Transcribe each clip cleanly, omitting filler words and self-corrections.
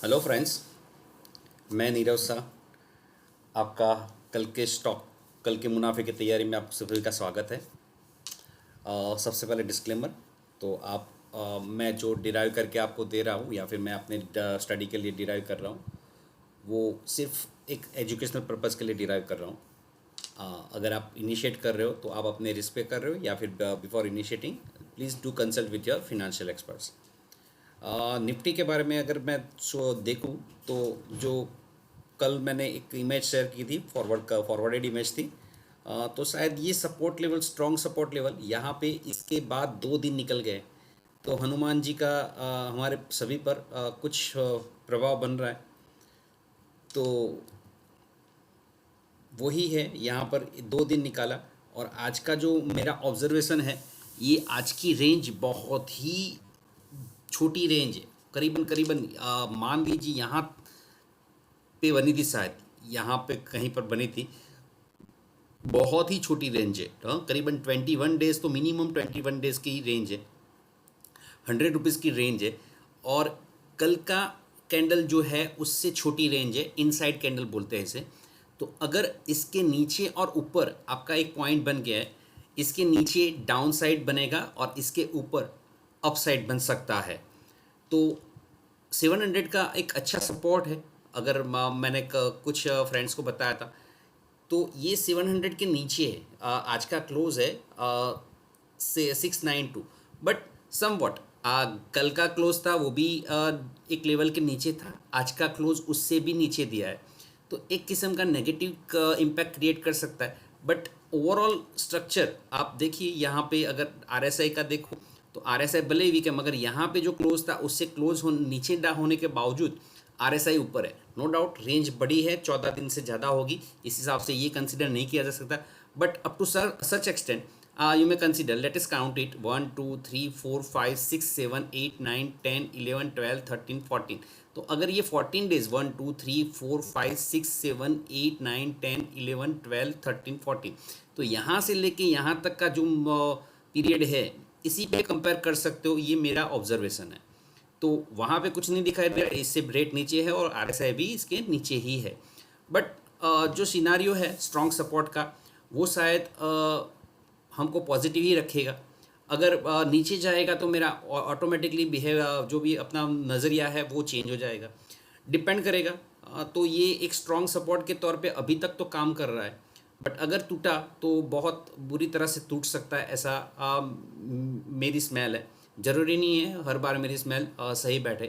Hello friends, मैं नीरज शाह। आपका कल के मुनाफे की तैयारी में आप सभी का स्वागत है। सबसे पहले डिस्क्लेमर। तो मैं जो डिराइव करके आपको दे रहा हूँ या फिर मैं अपने स्टडी के लिए डिराइव कर रहा हूँ, वो सिर्फ एक एजुकेशनल पर्पज़ के लिए डिराइव कर रहा हूँ। अगर आप इनिशिएट कर रहे हो तो आप अपने रिस्क पे कर रहे हो, या फिर before initiating please do consult with your financial experts. Nifty के बारे में अगर मैं देखूं तो जो कल मैंने एक इमेज शेयर की थी, फॉरवर्डेड इमेज थी। तो शायद ये support level, strong support level यहाँ पे, इसके बाद 2 दिन निकल गए तो हनुमान जी का हमारे सभी पर कुछ प्रभाव बन रहा है। तो वही है, यहाँ पर 2 दिन निकाला। और आज का जो मेरा ऑब्जर्वेशन है, ये आज की रेंज बहुत ही छोटी रेंज है। करीबन करीबन मान लीजिए यहाँ पे बनी थी, शायद यहाँ पे कहीं पर बनी थी। बहुत ही छोटी रेंज है। करीबन 21 डेज, तो मिनिमम 21 डेज की ही रेंज है। 100 रुपीज़ की रेंज है। और कल का कैंडल जो है उससे छोटी रेंज है, इनसाइड कैंडल बोलते हैं इसे। तो अगर इसके नीचे और ऊपर आपका एक पॉइंट बन गया है, इसके नीचे डाउन साइड बनेगा और इसके ऊपर अप साइड बन सकता है। तो 700 का एक अच्छा सपोर्ट है। अगर मैंने कुछ फ्रेंड्स को बताया था, तो ये 700 के नीचे है। आज का क्लोज है से 692। बट समवॉट कल का क्लोज था, वो भी एक लेवल के नीचे था। आज का क्लोज उससे भी नीचे दिया है, तो एक किस्म का नेगेटिव इम्पैक्ट क्रिएट कर सकता है। बट ओवरऑल स्ट्रक्चर आप देखिए, यहाँ पे अगर आरएसआई का देखो तो आरएसआई भले ही वीक है, मगर यहाँ पे जो क्लोज था उससे क्लोज नीचे होने के बावजूद आरएसआई ऊपर है। नो डाउट रेंज बड़ी है, 14 दिन से ज़्यादा होगी, इस हिसाब से ये कंसिडर नहीं किया जा सकता। But up to such extent you may consider, let us count it, 1 2 3 4 5 6 7 8 9 10 11 12 13 14। तो अगर ये 14 डेज 1 2 3 4 5 6 7 8 9 10 11 12 13 14, तो यहाँ से लेके यहाँ तक का जो पीरियड है, इसी पे कंपेयर कर सकते हो। ये मेरा ऑब्जर्वेशन है। तो वहाँ पे कुछ नहीं दिखाई दे रहा, इससे रेट नीचे है और आरएसआई भी इसके नीचे ही है। बट जो सिनारियो है स्ट्रॉन्ग सपोर्ट का, वो शायद हमको पॉजिटिव ही रखेगा। अगर नीचे जाएगा तो मेरा ऑटोमेटिकली बिहेव, जो भी अपना नज़रिया है वो चेंज हो जाएगा, डिपेंड करेगा। तो ये एक स्ट्रॉन्ग सपोर्ट के तौर पे अभी तक तो काम कर रहा है। बट अगर टूटा तो बहुत बुरी तरह से टूट सकता है, ऐसा मेरी स्मेल है। ज़रूरी नहीं है हर बार मेरी स्मेल सही बैठे,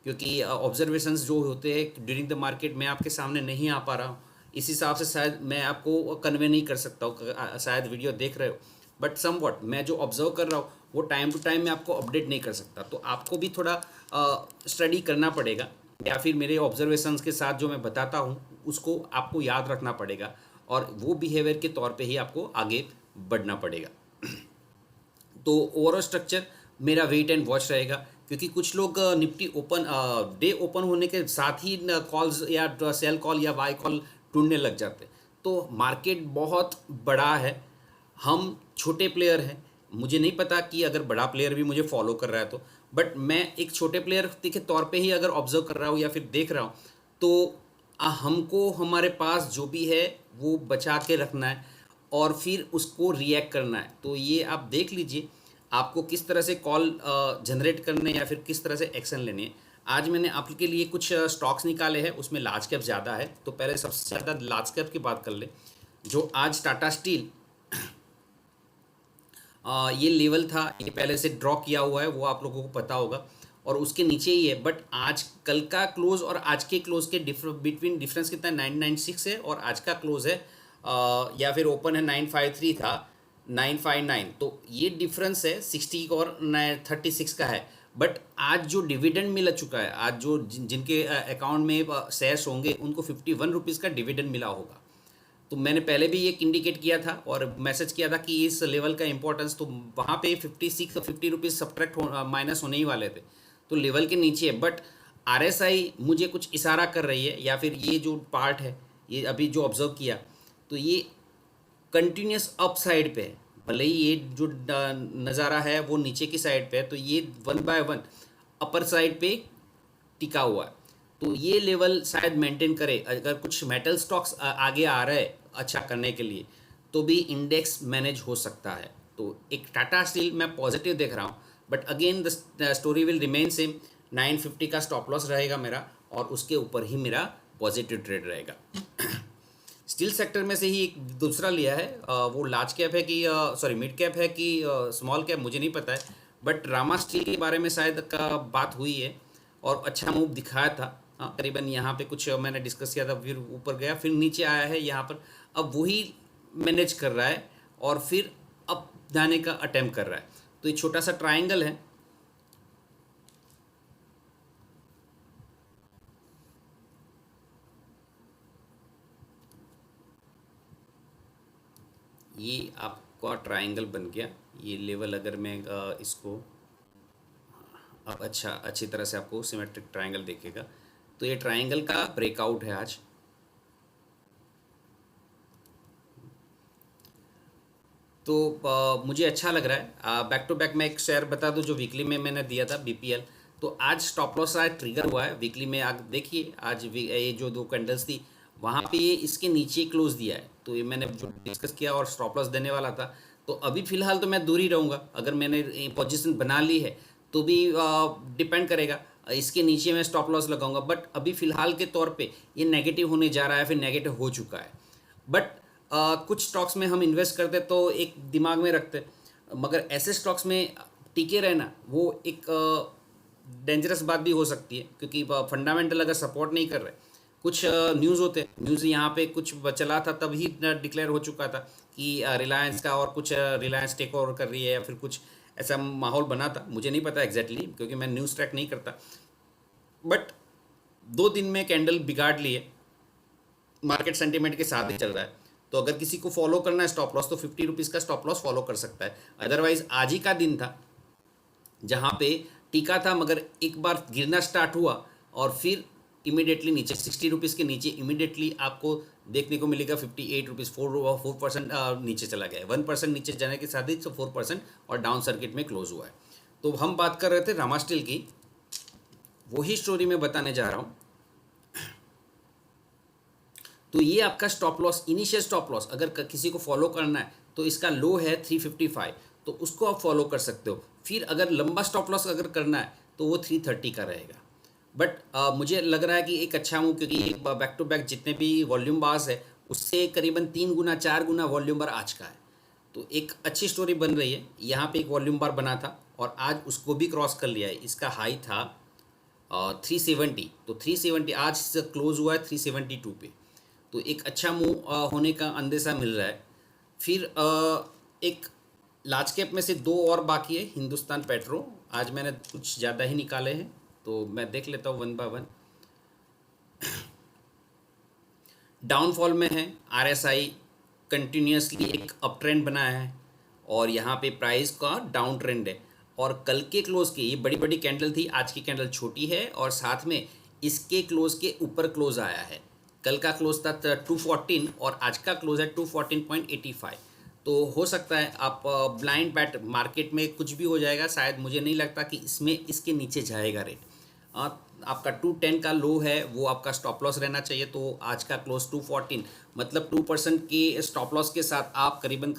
क्योंकि ऑब्जर्वेशंस जो होते हैं ड्यूरिंग द मार्केट मैं आपके सामने नहीं आ पा रहा हूँ। इस हिसाब से शायद मैं आपको कन्वे नहीं कर सकता हूँ, शायद वीडियो देख रहे हो, बट सम वॉट मैं जो ऑब्जर्व कर रहा हूँ वो टाइम टू टाइम मैं आपको अपडेट नहीं कर सकता। तो आपको भी थोड़ा स्टडी करना पड़ेगा, या फिर मेरे ऑब्जर्वेशंस के साथ जो मैं बताता हूँ उसको आपको याद रखना पड़ेगा, और वो बिहेवियर के तौर पे ही आपको आगे बढ़ना पड़ेगा। तो ओवरऑल स्ट्रक्चर मेरा वेट एंड वॉच रहेगा, क्योंकि कुछ लोग निफ्टी ओपन डे ओपन होने के साथ ही कॉल्स या सेल कॉल या बाय कॉल ढूंढने लग जाते। तो मार्केट बहुत बड़ा है, हम छोटे प्लेयर हैं। मुझे नहीं पता कि अगर बड़ा प्लेयर भी मुझे फॉलो कर रहा है तो, बट मैं एक छोटे प्लेयर के तौर पे ही अगर ऑब्जर्व कर रहा हूँ या फिर देख रहा हूँ, तो हमको हमारे पास जो भी है वो बचा के रखना है और फिर उसको रिएक्ट करना है। तो ये आप देख लीजिए आपको किस तरह से कॉल जनरेट करने या फिर किस तरह से एक्शन लेने हैं। आज मैंने आपके लिए कुछ स्टॉक्स निकाले हैं, उसमें लार्ज कैप ज़्यादा है। तो पहले सबसे ज़्यादा लार्ज कैप की बात कर ले, जो आज टाटा स्टील ये लेवल था, ये पहले से ड्रॉ किया हुआ है, वो आप लोगों को पता होगा, और उसके नीचे ही है। बट आज कल का क्लोज और आज के क्लोज के बिटवीन डिफरेंस कितना है, 996 है, और आज का क्लोज है या फिर ओपन है 953 था 959। तो ये डिफरेंस है 60 और 36 का है। बट आज जो डिविडेंड मिल चुका है, आज जो जिनके अकाउंट में शेयर्स होंगे उनको 51 रुपीज़ का डिविडेंड मिला होगा। तो मैंने पहले भी एक इंडिकेट किया था और मैसेज किया था कि इस लेवल का इंपॉर्टेंस, तो वहाँ पे 56 और 50 रुपीज़ सब्ट्रैक्ट माइनस होने ही वाले थे, तो लेवल के नीचे है। बट आरएसआई मुझे कुछ इशारा कर रही है, या फिर ये जो पार्ट है ये अभी जो ऑब्जर्व किया, तो ये कंटिन्यूस अप साइड पे है। भले ही ये जो नज़ारा है वो नीचे की साइड पे है, तो ये 1 बाय 1 अपर साइड पे टिका हुआ है। तो ये लेवल शायद मेंटेन करे। अगर कुछ मेटल स्टॉक्स आगे आ रहा है अच्छा करने के लिए, तो भी इंडेक्स मैनेज हो सकता है। तो एक टाटा स्टील मैं पॉजिटिव देख रहा हूँ, but again the story will remain same. 950 का स्टॉप लॉस रहेगा मेरा, और उसके ऊपर ही मेरा पॉजिटिव ट्रेड रहेगा। स्टील सेक्टर में से ही एक दूसरा लिया है, वो लार्ज कैप है कि सॉरी मिड कैप है कि स्मॉल कैप, मुझे नहीं पता है, बट रामा स्टील के बारे में शायद का बात हुई है और अच्छा मूव दिखाया था। हाँ, करीबन यहाँ पे कुछ मैंने डिस्कस किया था, फिर ऊपर गया, फिर नीचे आया है यहाँ पर। अब वही मैनेज कर रहा है और फिर अप जाने का अटेम्प्ट कर रहा है। तो ये छोटा सा ट्राइंगल है। ये आपका ट्राइंगल बन गया। ये लेवल अगर मैं इसको अब अच्छी तरह से आपको सिमेट्रिक ट्राइंगल देखेगा, तो ये ट्राइंगल का ब्रेकआउट है आज। तो मुझे अच्छा लग रहा है। बैक टू बैक मैं एक शेयर बता दूं जो वीकली में मैंने दिया था, बीपीएल। तो आज स्टॉप लॉस आज ट्रिगर हुआ है वीकली में। आप देखिए आज ये जो दो कैंडल्स थी वहाँ पे ये इसके नीचे क्लोज दिया है। तो ये मैंने जो डिस्कस किया और स्टॉप लॉस देने वाला था, तो अभी फ़िलहाल तो मैं दूर ही रहूँगा। अगर मैंने पोजीशन बना ली है तो भी डिपेंड करेगा, इसके नीचे मैं स्टॉप लॉस लगाऊंगा। बट अभी फ़िलहाल के तौर पे ये नेगेटिव होने जा रहा है, फिर नेगेटिव हो चुका है। बट कुछ स्टॉक्स में हम इन्वेस्ट करते तो एक दिमाग में रखते, मगर ऐसे स्टॉक्स में टिके रहना वो एक डेंजरस बात भी हो सकती है, क्योंकि फंडामेंटल अगर सपोर्ट नहीं कर रहे। कुछ न्यूज़ होते हैं, न्यूज़ यहाँ पे कुछ चला था तभी डिक्लेयर हो चुका था कि रिलायंस का और कुछ रिलायंस टेक ओवर कर रही है, या फिर कुछ ऐसा माहौल बना था। मुझे नहीं पता एग्जैक्टली क्योंकि मैं न्यूज़ ट्रैक नहीं करता। बट 2 दिन में कैंडल बिगाड़ लिए, मार्केट सेंटीमेंट के साथ ही चल रहा है। तो अगर किसी को फॉलो करना है स्टॉप लॉस, तो 50 रुपीज़ का स्टॉप लॉस फॉलो कर सकता है। अदरवाइज आज ही का दिन था जहाँ पे टीका था, मगर एक बार गिरना स्टार्ट हुआ और फिर इमीडिएटली नीचे 60 रुपीज़ के नीचे इमीडिएटली आपको देखने को मिलेगा 58 रुपीज़। 4% नीचे चला गया है। 1% नीचे जाने के साथ ही 4% और डाउन सर्किट में क्लोज हुआ है। तो हम बात कर रहे थे रामा स्टील की, वही स्टोरी मैं बताने जा रहा हूँ। तो ये आपका stop loss, initial stop loss अगर किसी को फॉलो करना है तो इसका लो है 355, तो उसको आप फॉलो कर सकते हो। फिर अगर लंबा स्टॉप लॉस अगर करना है तो वो 330 का रहेगा। बट मुझे लग रहा है कि एक अच्छा मूव, क्योंकि बैक टू बैक जितने भी वॉल्यूम बार्स है उससे करीबन 3 गुना 4 गुना वॉल्यूम बार आज का है। तो एक अच्छी स्टोरी बन रही है। यहाँ पे एक वॉल्यूम बार बना था और आज उसको भी क्रॉस कर लिया है। इसका हाई था 370, तो 370 आज से क्लोज हुआ है 372 पे। तो एक अच्छा मूव होने का अंदेशा मिल रहा है। फिर एक लार्ज कैप में से 2 और बाकी है। हिंदुस्तान पेट्रो आज मैंने कुछ ज़्यादा ही निकाले हैं, तो मैं देख लेता हूँ वन बाय वन। डाउनफॉल में है। आरएसआई कंटिन्यूसली एक अप ट्रेंड बनाया है और यहाँ पे प्राइस का डाउन ट्रेंड है। और कल के क्लोज की ये बड़ी बड़ी कैंडल थी, आज की कैंडल छोटी है और साथ में इसके क्लोज के ऊपर क्लोज आया है। कल का क्लोज था 214 और आज का क्लोज है 214.85। तो हो सकता है आप ब्लाइंड बैट, मार्केट में कुछ भी हो जाएगा शायद। मुझे नहीं लगता कि इसमें इसके नीचे जाएगा रेट। आपका 210 का लो है, वो आपका स्टॉप लॉस रहना चाहिए। तो आज का क्लोज 214, मतलब 2% के स्टॉप लॉस के साथ आप करीबन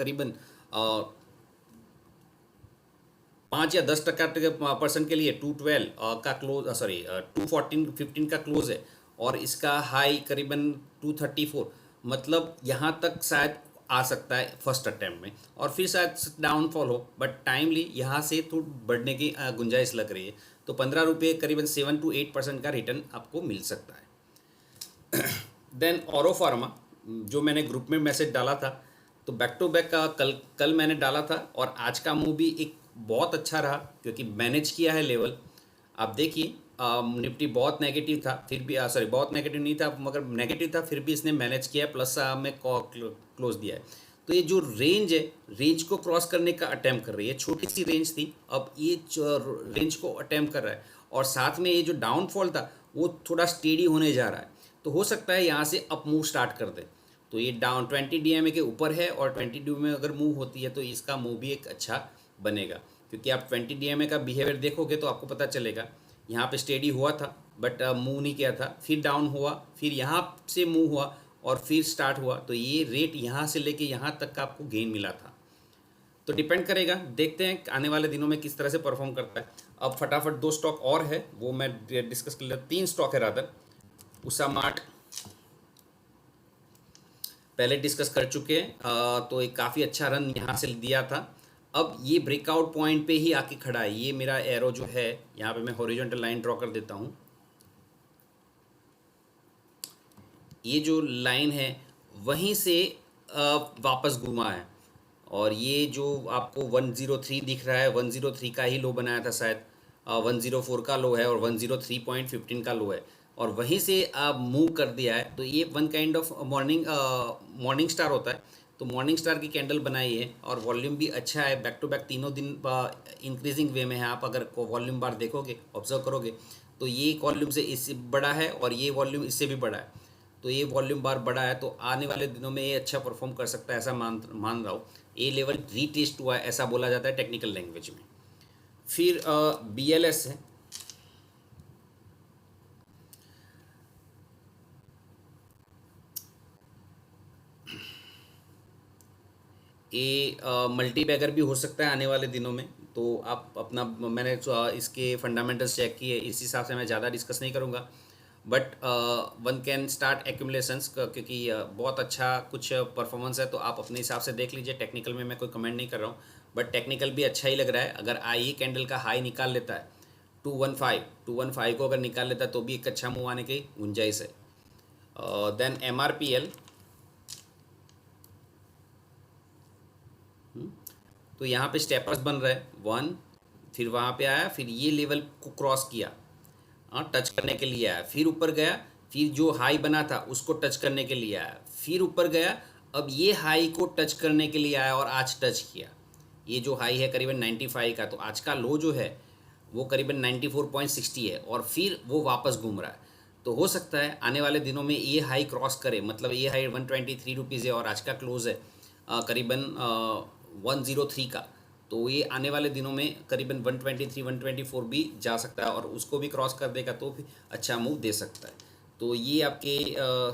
5 या 10% के लिए 212 का क्लोज, सॉरी 214.15 का क्लोज है और इसका हाई करीबन 234, मतलब यहाँ तक शायद आ सकता है फर्स्ट अटैम्प्ट में और फिर शायद डाउनफॉल हो। बट टाइमली यहाँ से तो बढ़ने की गुंजाइश लग रही है। तो 15 रुपये करीबन 7 to 8% का रिटर्न आपको मिल सकता है। देन औरो फार्मा, जो मैंने ग्रुप में मैसेज डाला था, तो बैक टू बैक का कल मैंने डाला था और आज का मूव भी एक बहुत अच्छा रहा क्योंकि मैनेज किया है लेवल। आप देखिए निफ्टी बहुत नेगेटिव था, फिर भी सॉरी बहुत नेगेटिव नहीं था मगर नेगेटिव था, फिर भी इसने मैनेज किया, प्लस में क्लोज दिया है। तो ये जो रेंज है, रेंज को क्रॉस करने का अटैम्प्ट कर रही है। छोटी सी रेंज थी, अब ये रेंज को अटैम्प्ट कर रहा है और साथ में ये जो डाउनफॉल था वो थोड़ा स्टेडी होने जा रहा है। तो हो सकता है यहाँ से अप मूव स्टार्ट कर दे। तो ये डाउन 20 DMA के ऊपर है और 20 DMA अगर मूव होती है तो इसका मूव भी एक अच्छा बनेगा, क्योंकि आप 20 DMA का बिहेवियर देखोगे तो आपको पता चलेगा। यहाँ पे स्टेडी हुआ था बट मूव नहीं किया था। फिर डाउन हुआ, फिर यहाँ से मूव हुआ और फिर स्टार्ट हुआ, तो ये रेट यहाँ से लेके यहाँ तक का आपको गेन मिला था। तो डिपेंड करेगा, देखते हैं आने वाले दिनों में किस तरह से परफॉर्म करता है। अब फटाफट 2 स्टॉक और है, वो मैं डिस्कस कर लेता। 3 स्टॉक है रादर। उषा मार्ट पहले डिस्कस कर चुके हैं, तो एक काफ़ी अच्छा रन यहाँ से दिया था। अब ये ब्रेकआउट पॉइंट पे ही आके खड़ा है। ये मेरा एरो जो है, यहाँ पे मैं हॉरिजॉन्टल लाइन ड्रॉ कर देता हूँ। ये जो लाइन है वहीं से वापस घूमा है, और ये जो आपको 103 दिख रहा है, 103 का ही लो बनाया था शायद। 104 का लो है और 103.15 का लो है, और वहीं से आप मूव कर दिया है। तो ये one kind of morning star होता है। तो मॉर्निंग स्टार की कैंडल बनाई है, और वॉल्यूम भी अच्छा है। बैक टू बैक तीनों दिन इंक्रीजिंग वे में है। आप अगर वॉल्यूम बार देखोगे, ऑब्जर्व करोगे, तो ये वॉल्यूम से इससे बड़ा है और ये वॉल्यूम इससे भी बड़ा है। तो ये वॉल्यूम बार बड़ा है, तो आने वाले दिनों में ये अच्छा परफॉर्म कर सकता है, ऐसा मान रहा हूँ। ए लेवल रीटेस्ट हुआ है, ऐसा बोला जाता है टेक्निकल लैंग्वेज में। फिर BLS है। ये मल्टी बैगर भी हो सकता है आने वाले दिनों में। तो आप अपना, मैंने इसके फंडामेंटल्स चेक किए, इस हिसाब से मैं ज़्यादा डिस्कस नहीं करूँगा। बट वन कैन स्टार्ट एक्यूमुलेशंस, क्योंकि बहुत अच्छा कुछ परफॉर्मेंस है। तो आप अपने हिसाब से देख लीजिए। टेक्निकल में मैं कोई कमेंट नहीं कर रहा हूँ, बट टेक्निकल भी अच्छा ही लग रहा है। अगर आई कैंडल का हाई निकाल लेता है 215 को अगर निकाल लेता है, तो भी एक अच्छा मूव आने की गुंजाइश है। देन MRPL, तो यहाँ पे स्टेपर्स बन रहा है 1, फिर वहाँ पे आया, फिर ये लेवल को क्रॉस किया, टच करने के लिए आया, फिर ऊपर गया, फिर जो हाई बना था उसको टच करने के लिए आया, फिर ऊपर गया, अब ये हाई को टच करने के लिए आया और आज टच किया। ये जो हाई है करीबन 95 का, तो आज का लो जो है वो करीबन 94.60 है, और फिर वो वापस घूम रहा है। तो हो सकता है आने वाले दिनों में ये हाई क्रॉस करे, मतलब ये हाई 123 रुपीज़ है और आज का क्लोज है करीबन 103 का। तो ये आने वाले दिनों में करीबन 123 124 भी जा सकता है, और उसको भी क्रॉस कर देगा तो भी अच्छा मूव दे सकता है। तो ये आपके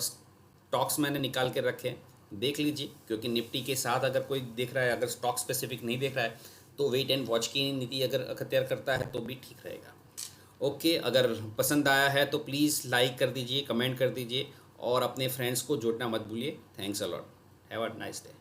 स्टॉक्स मैंने निकाल के रखे हैं, देख लीजिए। क्योंकि निफ्टी के साथ अगर कोई देख रहा है, अगर स्टॉक स्पेसिफिक नहीं देख रहा है, तो वेट एंड वॉच की नीति अगर अख्तियार करता है तो भी ठीक रहेगा। ओके, अगर पसंद आया है तो प्लीज़ लाइक कर दीजिए, कमेंट कर दीजिए, और अपने फ्रेंड्स को जोड़ना मत भूलिए। Thanks a lot, have a nice day.